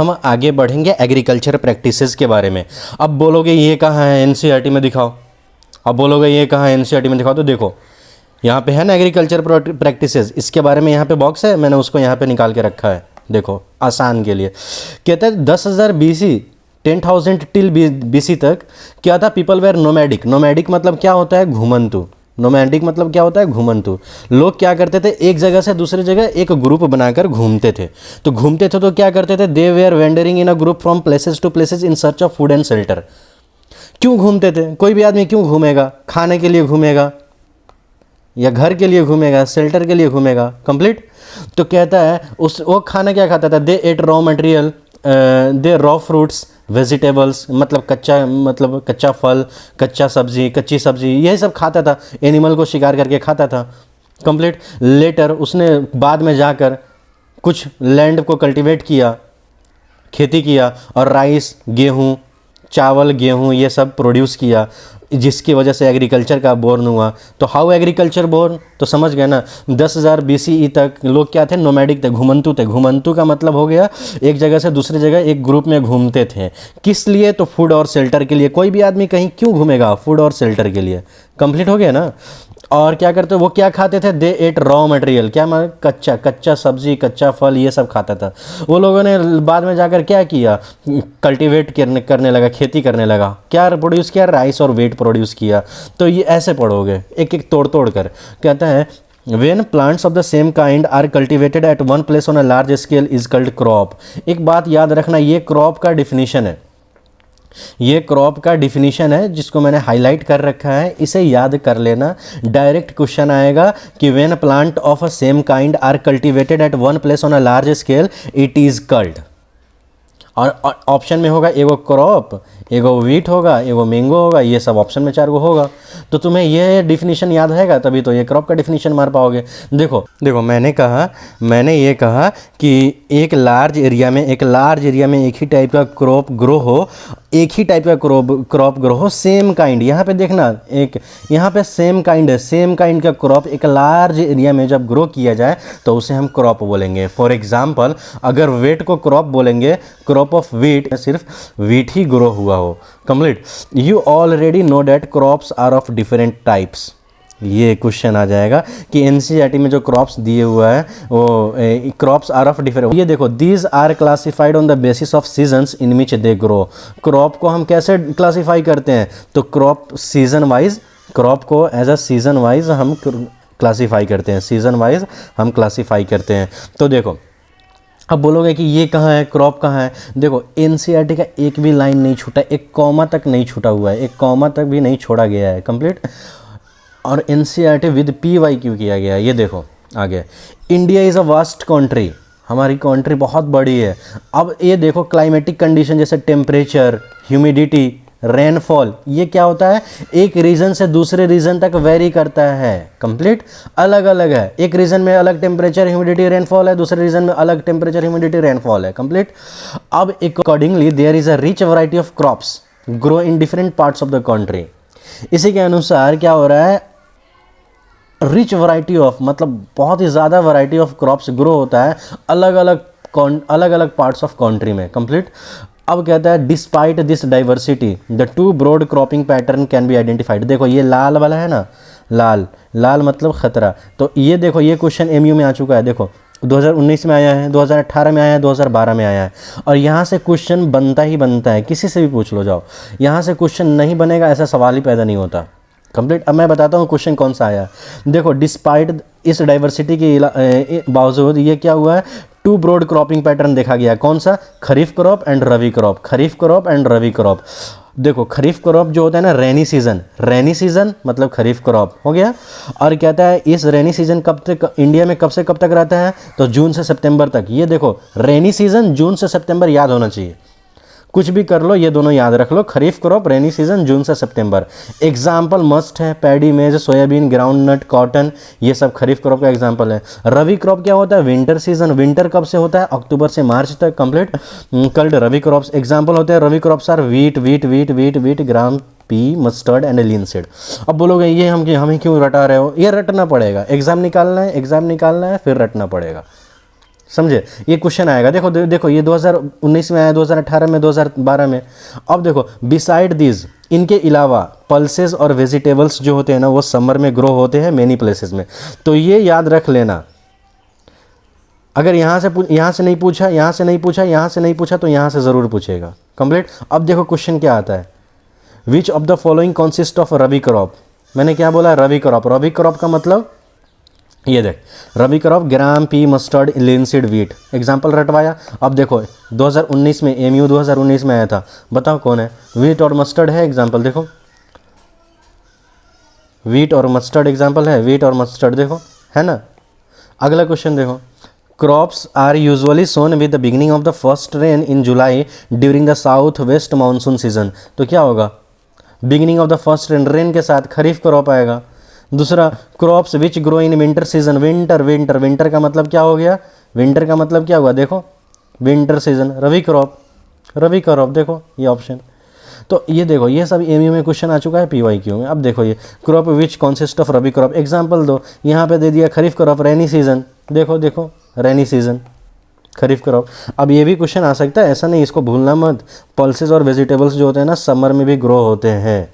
हम आगे बढ़ेंगे एग्रीकल्चर प्रैक्टिसेस के बारे में। अब बोलोगे ये कहाँ है एनसीईआरटी में दिखाओ, अब बोलोगे ये कहाँ है एनसीईआरटी में दिखाओ, तो देखो यहाँ पे है ना एग्रीकल्चर प्रैक्टिसेस, इसके बारे में यहाँ पे बॉक्स है, मैंने उसको यहाँ पे निकाल के रखा है, देखो आसान के लिए। कहता है 10,000 BC 10,000 टिल BC तक क्या था, पीपल वेर नोमैडिक। नोमैडिक मतलब क्या होता है, घुमंतु। नोमैडिक मतलब क्या होता है, घुमंतु। लोग क्या करते थे, एक जगह से दूसरी जगह एक ग्रुप बनाकर घूमते थे। तो घूमते थे तो क्या करते थे, they were wandering in a group from places to places in search of food and shelter. क्यों घूमते थे, कोई भी आदमी क्यों घूमेगा, खाने के लिए घूमेगा या घर के लिए घूमेगा, शेल्टर के लिए घूमेगा, कंप्लीट। तो कहता है उस वो खाना क्या खाता था, दे एट रॉ मटेरियल, दे रॉ फ्रूट्स वेजिटेबल्स, मतलब कच्चा फल, कच्चा सब्जी, कच्ची सब्जी, यही सब खाता था, एनिमल को शिकार करके खाता था, कंप्लीट। लेटर उसने बाद में जाकर कुछ लैंड को कल्टीवेट किया, खेती किया, और राइस, गेहूँ, चावल, गेहूँ ये सब प्रोड्यूस किया, जिसकी वजह से एग्रीकल्चर का बोर्न हुआ। तो हाउ एग्रीकल्चर बोर्न, तो समझ गए ना। 10,000 BCE तक लोग क्या थे, नोमैडिक थे, घुमंतु थे। घुमंतु का मतलब हो गया एक जगह से दूसरी जगह एक ग्रुप में घूमते थे। किस लिए, तो फूड और शेल्टर के लिए। कोई भी आदमी कहीं क्यों घूमेगा, फूड और शेल्टर के लिए, कंप्लीट हो गया ना। और क्या करते, वो क्या खाते थे, दे एट रॉ मटेरियल, क्या मतलब कच्चा सब्जी, कच्चा फल, ये सब खाता था। वो लोगों ने बाद में जाकर क्या किया, कल्टीवेट करने लगा, खेती करने लगा, क्या प्रोड्यूस किया, राइस और वेट प्रोड्यूस किया। तो ये ऐसे पढ़ोगे एक एक तोड़ तोड़ कर। कहता है When plants of the same kind are cultivated at one place on a large scale is called crop। एक बात याद रखना, ये क्रॉप का डिफिनीशन है, ये क्रॉप का डिफिनीशन है जिसको मैंने हाईलाइट कर रखा है, इसे याद कर लेना। डायरेक्ट क्वेश्चन आएगा कि when plant of a same kind are cultivated at one place on a large scale it is called. और ऑप्शन में होगा एगो क्रॉप, एगो वीट होगा, एगो मैंगो होगा, ये सब ऑप्शन में 4 गो होगा। तो तुम्हें ये डिफिनीशन याद रहेगा तभी तो ये क्रॉप का डिफिनीशन मार पाओगे। देखो मैंने ये कहा कि एक लार्ज एरिया में एक ही टाइप का क्रॉप ग्रो हो, एक ही टाइप का क्रॉप ग्रो हो, सेम काइंड। यहाँ पे देखना, एक यहाँ पे सेम काइंड है, सेम काइंड का क्रॉप एक लार्ज एरिया में जब ग्रो किया जाए तो उसे हम क्रॉप बोलेंगे। फॉर एग्जाम्पल अगर वेट को क्रॉप बोलेंगे, क्रॉप ऑफ वीट, सिर्फ वीट ही ग्रो हुआ हो, complete. You already know that crops are of different types. ये क्वेश्चन आ जाएगा कि एनसीईआरटी में जो क्रॉप्स दिए हुआ है वो क्रॉप्स आर ऑफ डिफरेंट। ये देखो, these are classified on the basis of seasons in which they grow. Crop को हम कैसे क्लासीफाई करते हैं, तो क्रॉप सीजन वाइज, क्रॉप को एज अ सीजन वाइज हम क्लासीफाई करते हैं, सीजन वाइज हम क्लासीफाई करते हैं। तो देखो, अब बोलोगे कि ये कहाँ है, क्रॉप कहाँ है। देखो एनसीईआरटी का एक भी लाइन नहीं छूटा, एक कॉमा तक नहीं छूटा हुआ है, एक कॉमा तक भी नहीं छोड़ा गया है, कंप्लीट। और एनसीईआरटी विद PYQ किया गया है। ये देखो आगे, India is a vast country, हमारी कंट्री बहुत बड़ी है। अब ये देखो क्लाइमेटिक कंडीशन जैसे टेम्परेचर, ह्यूमिडिटी, रेनफॉल, ये क्या होता है, एक रीजन से दूसरे रीजन तक वेरी करता है, कंप्लीट, अलग अलग है। एक रीजन में अलग टेम्परेचर, ह्यूमिडिटी, रेनफॉल है, दूसरे रीजन में अलग टेम्परेचर, ह्यूमिडिटी, रेनफॉल है, कंप्लीट। अब accordingly there is a rich variety of crops grow in different parts of the country. इसी के अनुसार क्या हो रहा है, रिच वैरायटी ऑफ, मतलब बहुत ही ज़्यादा वैरायटी ऑफ क्रॉप्स ग्रो होता है अलग अलग पार्ट्स ऑफ कंट्री में, कंप्लीट। अब कहता है despite this diversity the two broad cropping pattern can be identified. देखो ये लाल वाला है ना, लाल मतलब खतरा। तो ये देखो, ये क्वेश्चन MU में आ चुका है, देखो 2019 में आया है, 2018 में आया है, 2012 में आया है। और यहाँ से क्वेश्चन बनता ही बनता है, किसी से भी पूछ लो जाओ, यहाँ से क्वेश्चन नहीं बनेगा ऐसा सवाल ही पैदा नहीं होता, कंप्लीट। अब मैं बताता हूँ क्वेश्चन कौन सा आया। देखो डिस्पाइट इस डाइवर्सिटी के बावजूद ये क्या हुआ है, टू ब्रॉड क्रॉपिंग पैटर्न देखा गया। कौन सा, kharif crop and rabi crop, kharif crop and rabi crop. देखो खरीफ क्रॉप जो होता है ना, रेनी सीजन मतलब खरीफ क्रॉप हो गया। और कहता है इस रेनी सीजन कब तक इंडिया में, कब से कब तक रहता है, तो जून से सितंबर तक। ये देखो रेनी सीजन जून से सितंबर याद होना चाहिए, कुछ भी कर लो, ये दोनों याद रख लो, खरीफ क्रॉप रेनी सीजन जून से सितंबर। एग्जाम्पल मस्ट है, पैडी, मेज, सोयाबीन, ग्राउंड नट, कॉटन, ये सब खरीफ क्रॉप का एग्जाम्पल है। रवि क्रॉप क्या होता है, विंटर सीजन, विंटर कब से होता है, अक्टूबर से मार्च तक, complete. Called rabi crops example होते हैं, rabi crops are wheat, gram, pea, mustard and linseed. अब बोलोगे ये हमें क्यों रटा रहे हो, ये रटना पड़ेगा, एग्जाम निकालना है फिर रटना पड़ेगा, समझे, ये क्वेश्चन आएगा। देखो देखो ये 2019 में आया, 2018 में, 2012 में। अब देखो बिसाइड दीज, इनके अलावा पल्सेस और वेजिटेबल्स जो होते हैं ना वो समर में ग्रो होते हैं मेनी प्लेसेस में। तो ये याद रख लेना, अगर यहाँ से नहीं पूछा, यहाँ से नहीं पूछा, यहाँ से नहीं पूछा, तो यहाँ से ज़रूर पूछेगा। कंप्लीट। अब देखो क्वेश्चन क्या आता है, which of the following consist of rabi crop. मैंने क्या बोला, रबी क्रॉप। रबी क्रॉप का मतलब ये देख, rabi crop gram, pea, mustard, linseed, wheat. Example रटवाया। अब देखो 2019 में एमयू 2019 में आया था, बताओ कौन है, वीट और मस्टर्ड है एग्जाम्पल। देखो वीट और मस्टर्ड एग्जाम्पल है, वीट और मस्टर्ड देखो, है ना। अगला क्वेश्चन देखो, crops are usually sown with the beginning of the first rain in July during the south west monsoon season. तो क्या होगा, beginning of the first rain, rain के साथ खरीफ क्रॉप आएगा। दूसरा, crops which grow in winter season, winter, winter, winter का मतलब क्या हो गया, विंटर का मतलब क्या हुआ, देखो विंटर सीजन, रबी क्रॉप, रबी क्रॉप, देखो ये ऑप्शन। तो ये देखो ये सब एमयू में क्वेश्चन आ चुका है, पीवाईक्यू में। अब देखो ये crop which consist of rabi crop, example दो, यहाँ पे दे दिया खरीफ क्रॉप, रेनी सीजन, देखो देखो रेनी सीजन, खरीफ क्रॉप। अब ये भी क्वेश्चन आ सकता है, ऐसा नहीं, इसको भूलना मत, पल्सेस और वेजिटेबल्स जो होते हैं ना समर में भी ग्रो होते हैं।